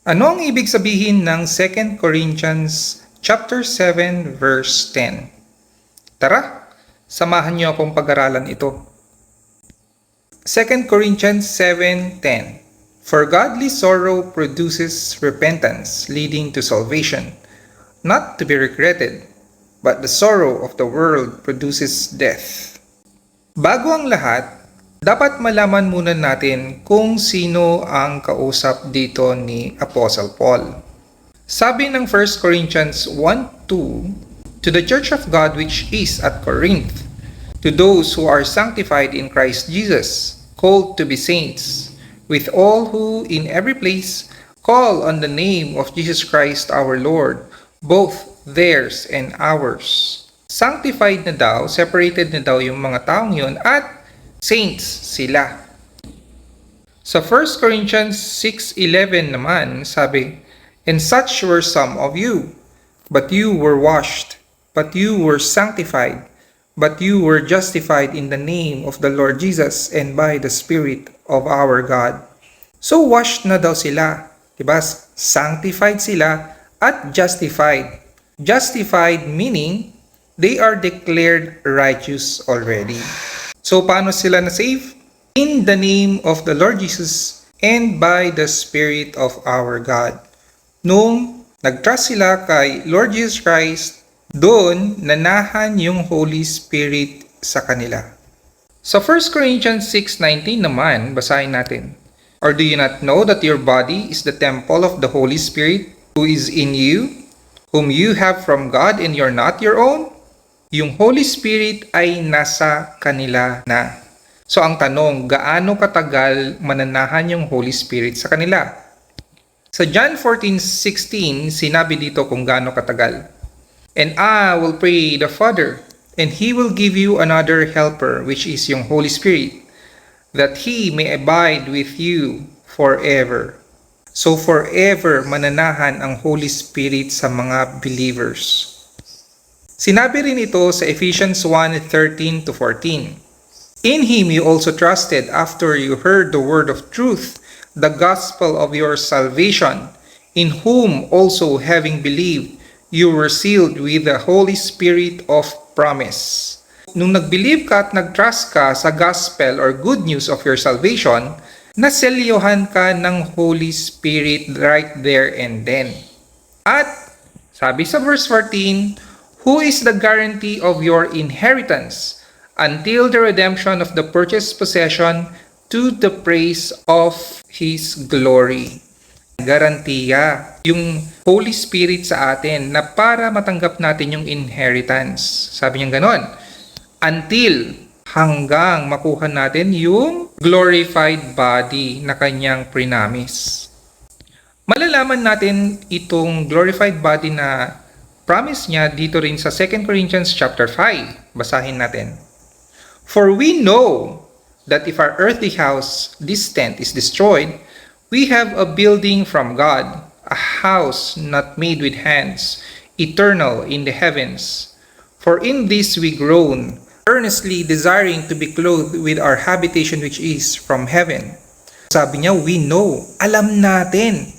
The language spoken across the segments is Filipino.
Ano ang ibig sabihin ng 2 Corinthians chapter 7 verse 10? Tara, samahan niyo akong pag-aralan ito. 2 Corinthians 7:10. For godly sorrow produces repentance, leading to salvation, not to be regretted, but the sorrow of the world produces death. Bago ang lahat, dapat malaman muna natin kung sino ang kausap dito ni Apostle Paul. Sabi ng 1 Corinthians 1:2, To the church of God which is at Corinth, to those who are sanctified in Christ Jesus, called to be saints, with all who in every place call on the name of Jesus Christ our Lord, both theirs and ours. Sanctified na daw, separated na daw yung mga taong yun at saints sila. Sa 1 Corinthians 6:11 naman, sabi, And such were some of you, but you were washed, but you were sanctified, but you were justified in the name of the Lord Jesus and by the Spirit of our God. So washed na daw sila, diba? Sanctified sila at justified. Justified meaning they are declared righteous already. So paano sila na-save? In the name of the Lord Jesus and by the Spirit of our God. Nung nag-trust sila kay Lord Jesus Christ, doon nanahan yung Holy Spirit sa kanila. Sa 1 Corinthians 6:19 naman, basahin natin. Or do you not know that your body is the temple of the Holy Spirit who is in you, whom you have from God and you're not your own? Yung Holy Spirit ay nasa kanila na. So ang tanong, gaano katagal mananahan yung Holy Spirit sa kanila? Sa John 14:16, sinabi dito kung gaano katagal. And I will pray the Father, and He will give you another helper, which is yung Holy Spirit, that He may abide with you forever. So forever mananahan ang Holy Spirit sa mga believers. Sinabi rin ito sa Ephesians 1:13-14. In Him you also trusted after you heard the word of truth, the gospel of your salvation, in whom also having believed, you were sealed with the Holy Spirit of promise. Nung nag-believe ka at nag-trust ka sa gospel or good news of your salvation, naselyohan ka ng Holy Spirit right there and then. At sabi sa verse 14, Who is the guarantee of your inheritance until the redemption of the purchased possession to the praise of His glory? Garantiya yung Holy Spirit sa atin na para matanggap natin yung inheritance. Sabi niya ganon. Until hanggang makuha natin yung glorified body na kanyang prinamis. Malalaman natin itong glorified body na promise niya dito rin sa 2 Corinthians chapter 5. Basahin natin. For we know that if our earthly house, this tent, is destroyed, we have a building from God, a house not made with hands, eternal in the heavens. For in this we groan, earnestly desiring to be clothed with our habitation which is from heaven. Sabi niya, we know, alam natin,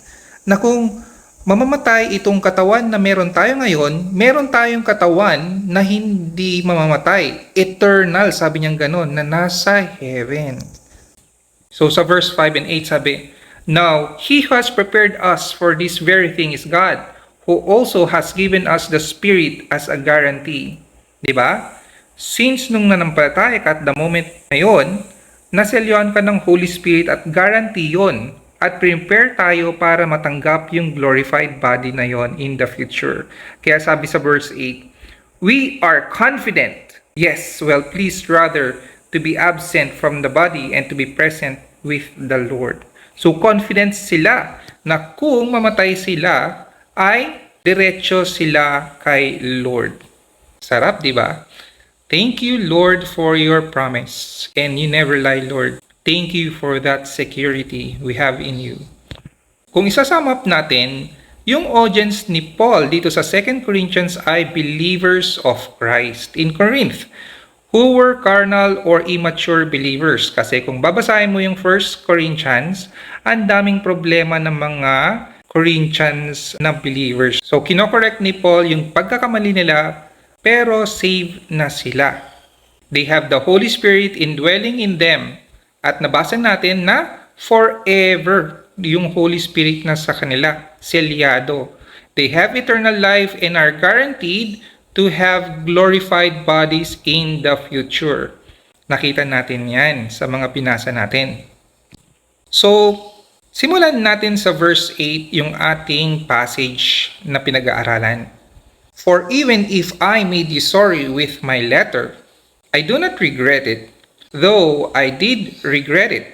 na kung mamamatay itong katawan na meron tayo ngayon, meron tayong katawan na hindi mamamatay. Eternal, sabi niya ganon, na nasa heaven. So sa verse 5 and 8 sabi, Now, He who has prepared us for this very thing is God, who also has given us the Spirit as a guarantee. Diba? Since nung nanampalataya ka at the moment na yun, naselyohan ka ng Holy Spirit at guarantee yun. At prepare tayo para matanggap yung glorified body na yon in the future. Kaya sabi sa verse 8, We are confident, yes, well pleased rather, to be absent from the body and to be present with the Lord. So confident sila na kung mamatay sila, ay diretso sila kay Lord. Sarap, di ba? Thank you, Lord, for your promise. And you never lie, Lord. Thank you for that security we have in you. Kung isasum up natin, yung audience ni Paul dito sa 2 Corinthians ay believers of Christ in Corinth, who were carnal or immature believers. Kasi kung babasahin mo yung 1 Corinthians, ang daming problema ng mga Corinthians na believers. So, kinokorek ni Paul yung pagkakamali nila, pero saved na sila. They have the Holy Spirit indwelling in them. At nabasa natin na forever yung Holy Spirit na sa kanila, selyado. They have eternal life and are guaranteed to have glorified bodies in the future. Nakita natin yan sa mga binasa natin. So, simulan natin sa verse 8 yung ating passage na pinag-aaralan. For even if I made you sorry with my letter, I do not regret it, though I did regret it.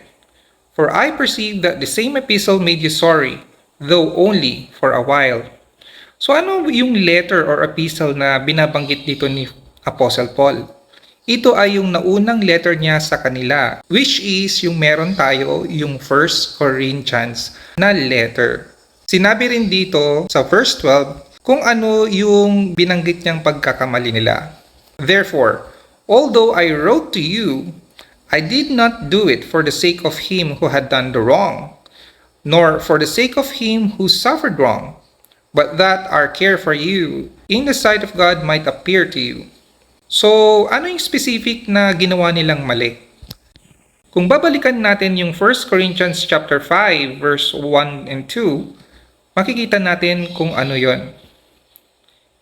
For I perceive that the same epistle made you sorry, though only for a while. So ano yung letter or epistle na binabanggit dito ni Apostle Paul? Ito ay yung naunang letter niya sa kanila, which is yung meron tayo, yung 1 Corinthians na letter. Sinabi rin dito sa verse 12 kung ano yung binanggit niyang pagkakamali nila. Therefore, although I wrote to you, I did not do it for the sake of him who had done the wrong, nor for the sake of him who suffered wrong, but that our care for you in the sight of God might appear to you. So, ano yung specific na ginawa nilang mali? Kung babalikan natin yung 1 Corinthians chapter 5 verse 1 and 2, makikita natin kung ano yon.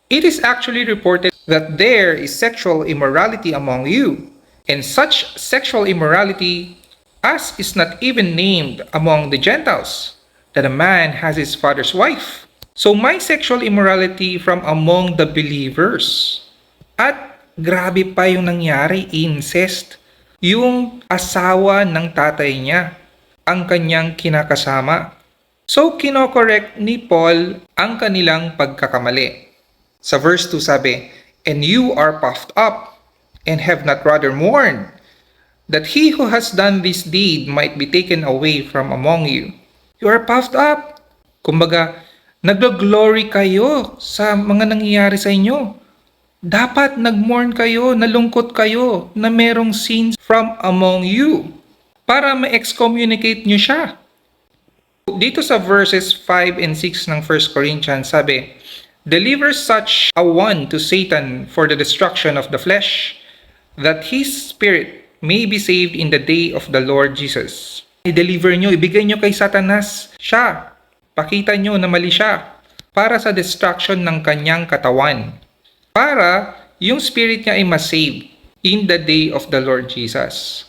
It is actually reported that there is sexual immorality among you, and such sexual immorality as is not even named among the Gentiles, that a man has his father's wife. So may sexual immorality from among the believers. At grabe pa yung nangyari, incest. Yung asawa ng tatay niya, ang kanyang kinakasama. So, kinokorek ni Paul ang kanilang pagkakamali. Sa verse 2 sabi, and you are puffed up, and have not rather mourned, that he who has done this deed might be taken away from among you. You are puffed up. Kumbaga, naglo-glory kayo sa mga nangyayari sa inyo. Dapat nag-mourn kayo, nalungkot kayo na merong sins from among you para ma-excommunicate nyo siya. Dito sa verses 5 and 6 ng 1 Corinthians sabi, deliver such a one to Satan for the destruction of the flesh, that his spirit may be saved in the day of the Lord Jesus. I-deliver nyo, ibigay nyo kay Satanas siya. Pakita nyo na mali siya para sa destruction ng kanyang katawan. Para yung spirit niya ay ma-save in the day of the Lord Jesus.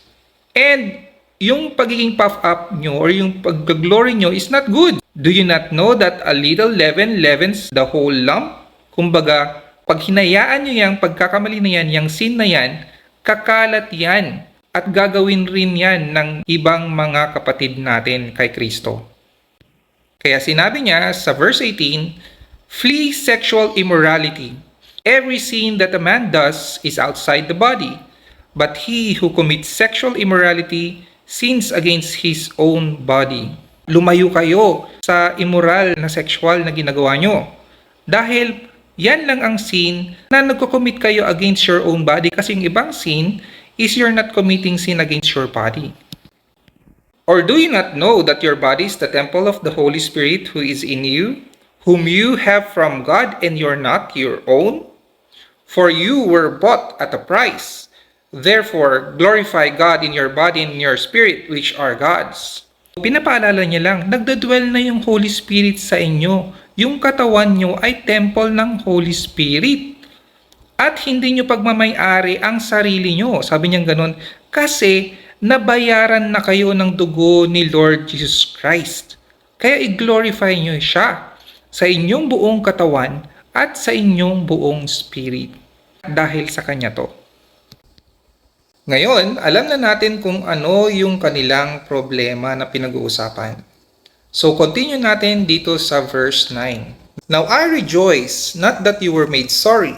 And yung pagiging puff up nyo or yung pag-glory nyo is not good. Do you not know that a little leaven leavens the whole lump? Kumbaga, pag hinayaan nyo yung pagkakamali na yan, yung sin na yan, kakalat yan at gagawin rin yan ng ibang mga kapatid natin kay Kristo. Kaya sinabi niya sa verse 18, flee sexual immorality. Every sin that a man does is outside the body, but he who commits sexual immorality sins against his own body. Lumayo kayo sa immoral na sexual na ginagawa nyo. Dahil yan lang ang sin na nagko-commit kayo against your own body, kasi yung ibang sin is you're not committing sin against your body. Or do you not know that your body is the temple of the Holy Spirit who is in you, whom you have from God, and you're not your own? For you were bought at a price. Therefore, glorify God in your body and in your spirit, which are God's. Pinapaalala niya lang, nagdadwell na yung Holy Spirit sa inyo. Yung katawan nyo ay temple ng Holy Spirit. At hindi nyo pagmamay-ari ang sarili nyo. Sabi niya ganun, kasi nabayaran na kayo ng dugo ni Lord Jesus Christ. Kaya i-glorify nyo siya sa inyong buong katawan at sa inyong buong spirit. Dahil sa Kanya to. Ngayon, alam na natin kung ano yung kanilang problema na pinag-uusapan. So, continue natin dito sa verse 9. Now I rejoice, not that you were made sorry,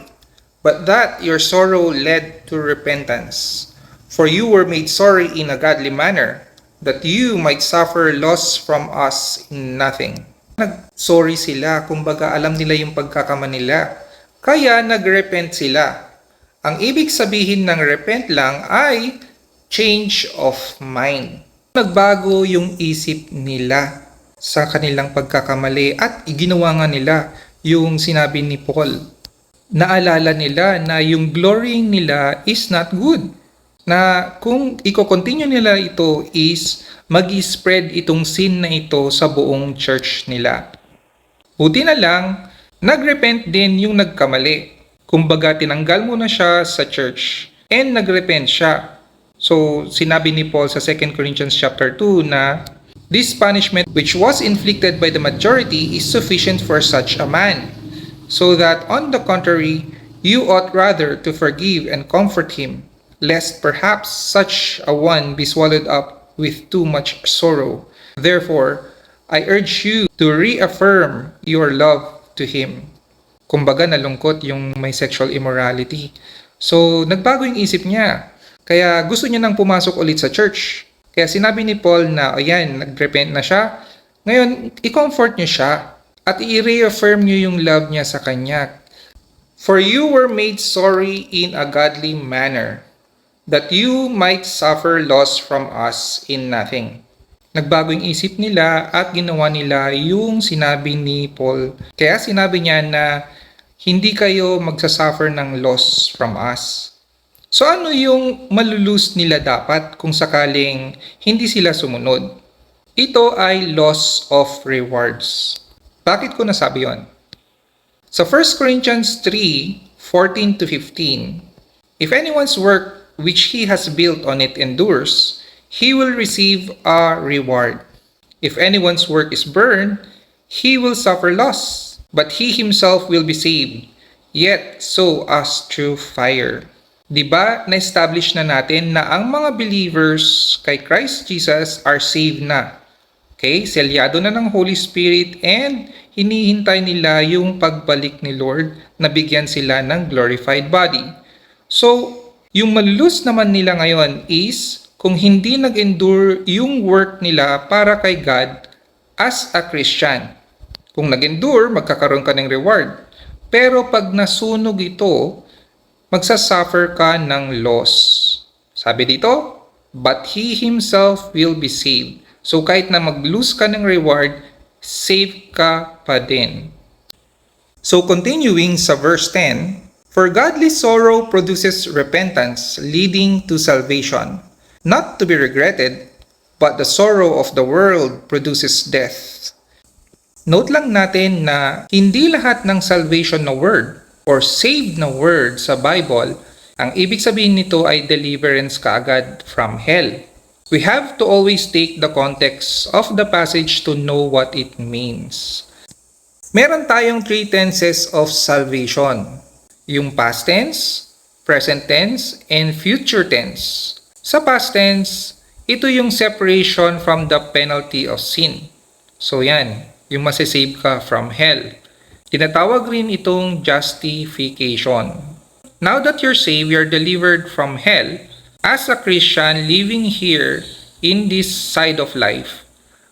but that your sorrow led to repentance. For you were made sorry in a godly manner, that you might suffer loss from us in nothing. Nag-sorry sila, kumbaga alam nila yung pagkakamali nila. Kaya nag-repent sila. Ang ibig sabihin ng repent lang ay change of mind. Nagbago yung isip nila. sa kanilang pagkakamali at iginawa nga nila yung sinabi ni Paul. Naalala nila na yung glorying nila is not good. Na kung i-continue nila ito is mag-spread itong sin na ito sa buong church nila. Buti na lang, nagrepent din yung nagkamali. Kumbaga tinanggal mo na siya sa church and nagrepent siya. So sinabi ni Paul sa 2 Corinthians chapter 2 na this punishment which was inflicted by the majority is sufficient for such a man, so that on the contrary, you ought rather to forgive and comfort him, lest perhaps such a one be swallowed up with too much sorrow. Therefore, I urge you to reaffirm your love to him. Kumbaga nalungkot yung may sexual immorality. So, nagbago yung isip niya. Kaya gusto niya nang pumasok ulit sa church. Kaya sinabi ni Paul na, ayan, nagrepent na siya. Ngayon, i-comfort niyo siya at i-reaffirm niyo yung love niya sa kanya. For you were made sorry in a godly manner, that you might suffer loss from us in nothing. Nagbago yung isip nila at ginawa nila yung sinabi ni Paul. Kaya sinabi niya na hindi kayo magsasuffer ng loss from us. So ano yung malulus nila dapat kung sakaling hindi sila sumunod? Ito ay loss of rewards. Bakit ko nasabi yon? Sa 1 Corinthians 3:14-15, if anyone's work which he has built on it endures, he will receive a reward. If anyone's work is burned, he will suffer loss, but he himself will be saved, yet so as through fire. Diba, na-establish na natin na ang mga believers kay Christ Jesus are saved na. Okay, selyado na ng Holy Spirit and hinihintay nila yung pagbalik ni Lord na bigyan sila ng glorified body. So, yung malulus naman nila ngayon is kung hindi nag-endure yung work nila para kay God as a Christian. Kung nag-endure, magkakaroon ka ng reward. Pero pag nasunog ito, magsasuffer ka ng loss. Sabi dito, but he himself will be saved. So kahit na mag-lose ka ng reward, save ka pa din. So continuing sa verse 10, for godly sorrow produces repentance leading to salvation, not to be regretted, but the sorrow of the world produces death. Note lang natin na hindi lahat ng salvation na word or saved na word sa Bible, ang ibig sabihin nito ay deliverance kaagad from hell. We have to always take the context of the passage to know what it means. Meron tayong 3 tenses of salvation. Yung past tense, present tense, and future tense. Sa past tense, ito yung separation from the penalty of sin. So yan, yung masisave ka from hell. Tinatawag rin itong justification. Now that you're saved, you're delivered from hell. As a Christian living here in this side of life,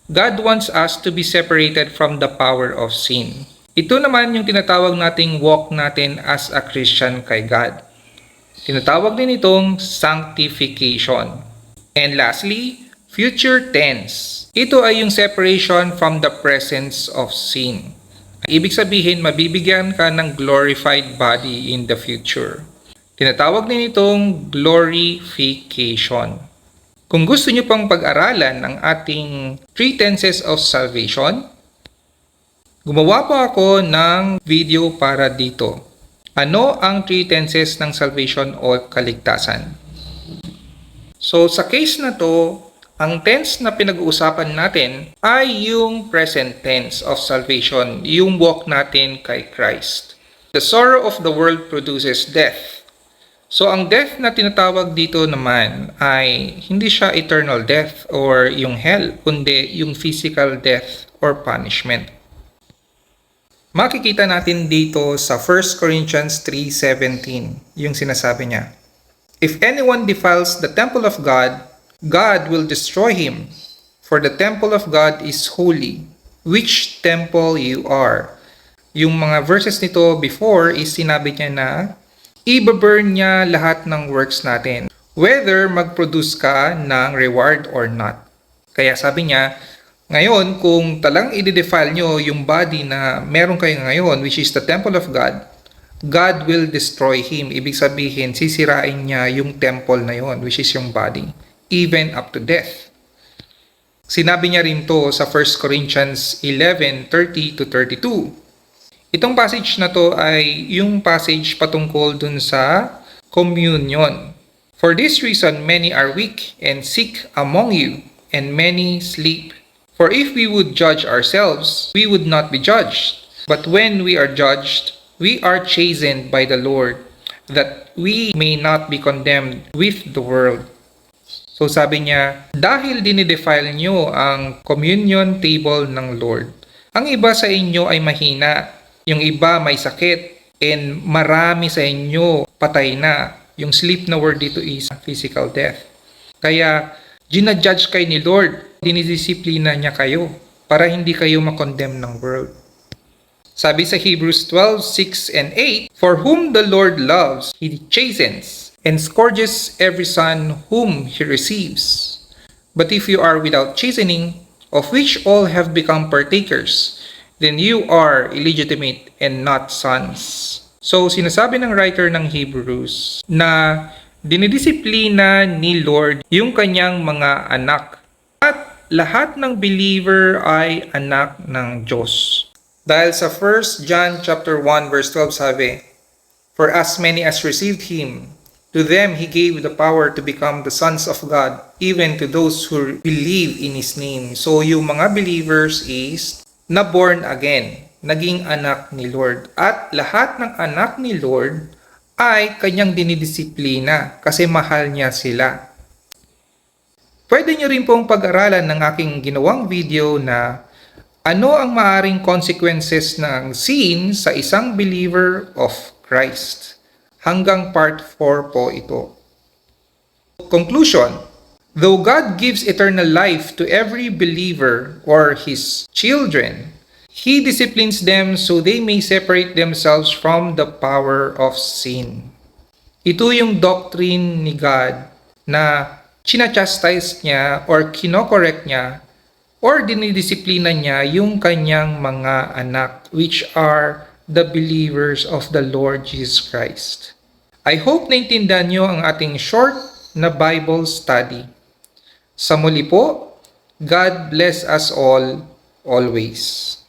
God wants us to be separated from the power of sin. Ito naman yung tinatawag nating walk natin as a Christian kay God. Tinatawag din itong sanctification. And lastly, future tense. Ito ay yung separation from the presence of sin. Ibig sabihin, mabibigyan ka ng glorified body in the future. Tinatawag din itong glorification. Kung gusto nyo pang pag-aralan ang ating 3 tenses of salvation, gumawa po ako ng video para dito. Ano ang 3 tenses ng salvation o kaligtasan? So sa case na to, ang tense na pinag-uusapan natin ay yung present tense of salvation, yung walk natin kay Christ. The sorrow of the world produces death. So ang death na tinatawag dito naman ay hindi siya eternal death or yung hell, kundi yung physical death or punishment. Makikita natin dito sa 1 Corinthians 3:17, yung sinasabi niya, if anyone defiles the temple of God, God will destroy him, for the temple of God is holy, which temple you are. Yung mga verses nito before is sinabi niya na i-burn niya lahat ng works natin, whether mag-produce ka ng reward or not. Kaya sabi niya, Ngayon, kung talang i-defile nyo yung body na meron kayo ngayon, which is the temple of God, God will destroy him. Ibig sabihin, sisirain niya yung temple na yon, which is yung body, even up to death. Sinabi niya rin to sa 1 Corinthians 11:30-32. Itong passage na to ay yung passage patungkol dun sa communion. For this reason, many are weak and sick among you, and many sleep. For if we would judge ourselves, we would not be judged. But when we are judged, we are chastened by the Lord, that we may not be condemned with the world. So sabi niya, dahil dinidefile nyo ang communion table ng Lord, ang iba sa inyo ay mahina, yung iba may sakit, and marami sa inyo patay na. Yung sleep na word dito is physical death. Kaya, ginajudge kayo ni Lord, dinidisiplina niya kayo para hindi kayo makondemn ng world. Sabi sa Hebrews 12:6 and 8, For whom the Lord loves, He chastens, and scourges every son whom He receives. But if you are without chastening, of which all have become partakers, then you are illegitimate and not sons. So, sinasabi ng writer ng Hebrews na dinidisiplina ni Lord yung kanyang mga anak. At lahat ng believer ay anak ng Diyos. Dahil sa 1 John chapter 1 verse 12 sabi, For as many as received Him, to them He gave the power to become the sons of God, even to those who believe in His name. So yung mga believers is na born again, naging anak ni Lord. At lahat ng anak ni Lord ay kanyang dinidisiplina kasi mahal niya sila. Pwede niyo rin pong pag-aralan ng aking ginawang video na ano ang maaring consequences ng sin sa isang believer of Christ. Hanggang part 4 po ito. Conclusion, though God gives eternal life to every believer or His children, He disciplines them so they may separate themselves from the power of sin. Ito yung doctrine ni God na china-chastise niya or kinokorek niya or dinidisiplina niya yung kanyang mga anak, which are the believers of the Lord Jesus Christ. I hope naintindihan niyo ang ating short na Bible study. Sa muli po, God bless us all always.